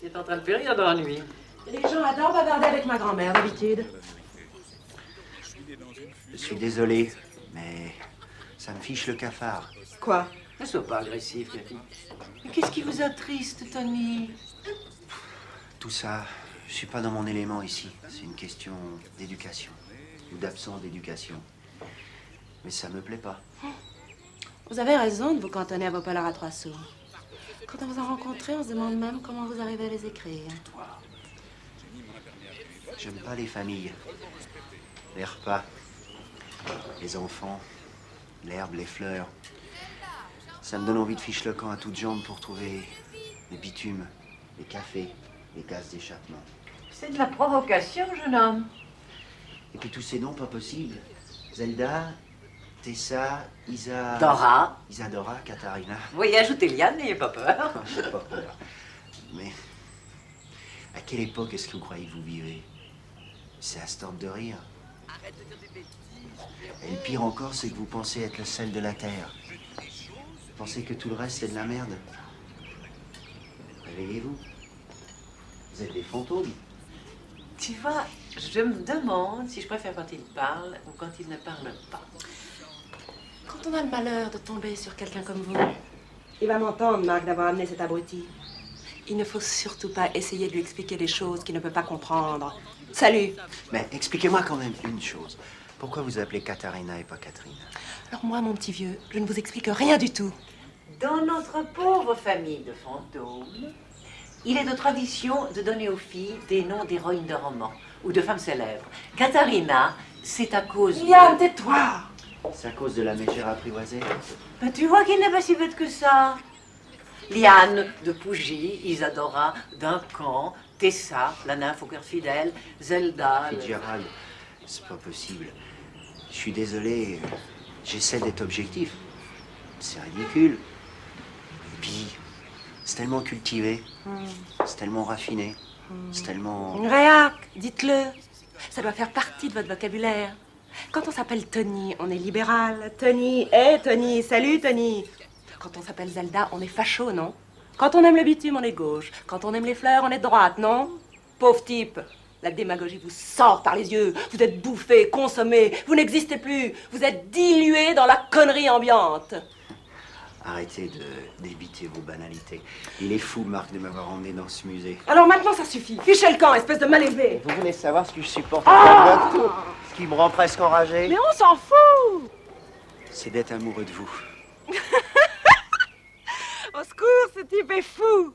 Tu es en train de périr d'ennui. Les gens adorent bavarder avec ma grand-mère, d'habitude. Je suis désolé, mais ça me fiche le cafard. Quoi? Ne sois pas agressif, Cathy. Mais qu'est-ce qui vous attriste, Tony? Tout ça, je suis pas dans mon élément ici. C'est une question d'éducation. Ou d'absence d'éducation. Mais ça me plaît pas. Vous avez raison de vous cantonner à vos polars à 3 sous. Quand on vous a rencontrés, on se demande même comment vous arrivez à les écrire. J'aime pas les familles. Les repas. Les enfants. L'herbe, les fleurs. Ça me donne envie de ficher le camp à toutes jambes pour trouver les bitumes, les cafés, les gaz d'échappement. C'est de la provocation, jeune homme. Et puis tous ces noms pas possibles. Zelda, Tessa, Dora. Isadora, Katharina. Vous voyez ajouter Liane, n'ayez pas peur. J'ai pas peur. Mais à quelle époque est-ce que vous croyez que vous vivez? C'est à se tordre de rire. Et le pire encore, c'est que vous pensez être le sel de la terre. Vous pensez que tout le reste, c'est de la merde. Réveillez-vous. Vous êtes des fantômes. Tu vois, je me demande si je préfère quand il parle ou quand il ne parle pas. Quand on a le malheur de tomber sur quelqu'un comme vous, il va m'entendre, Marc, d'avoir amené cet abruti. Il ne faut surtout pas essayer de lui expliquer des choses qu'il ne peut pas comprendre. Salut. Mais expliquez-moi quand même une chose. Pourquoi vous appelez Katharina et pas Catherine? Alors moi, mon petit vieux, je ne vous explique rien du tout. Dans notre pauvre famille de fantômes, il est de tradition de donner aux filles des noms d'héroïnes de romans ou de femmes célèbres. Katharina, c'est à cause Liane, tais-toi! C'est à cause de la mégère apprivoisée? Ben, tu vois qu'il n'est pas si bête que ça. Liane de Pougy, Isadora Duncan, Tessa, la nymphe au cœur fidèle, Zelda... Fitzgerald, c'est pas possible. Je suis désolé, j'essaie d'être objectif. C'est ridicule. Et puis, c'est tellement cultivé, c'est tellement raffiné, c'est tellement... Réac, dites-le. Ça doit faire partie de votre vocabulaire. Quand on s'appelle Tony, on est libéral. Tony, Tony, salut Tony. Quand on s'appelle Zelda, on est facho, non? Quand on aime le bitume, on est gauche. Quand on aime les fleurs, on est droite, non? Pauvre type. La démagogie vous sort par les yeux. Vous êtes bouffé, consommé. Vous n'existez plus. Vous êtes dilué dans la connerie ambiante. Arrêtez d'éviter vos banalités. Il est fou, Marc, de m'avoir emmené dans ce musée. Alors maintenant, ça suffit. Fichez le camp, espèce de mal élevé. Vous voulez savoir ce que je supporte à ce qui me rend presque enragé? Mais on s'en fout. C'est d'être amoureux de vous. Au secours, ce type est fou.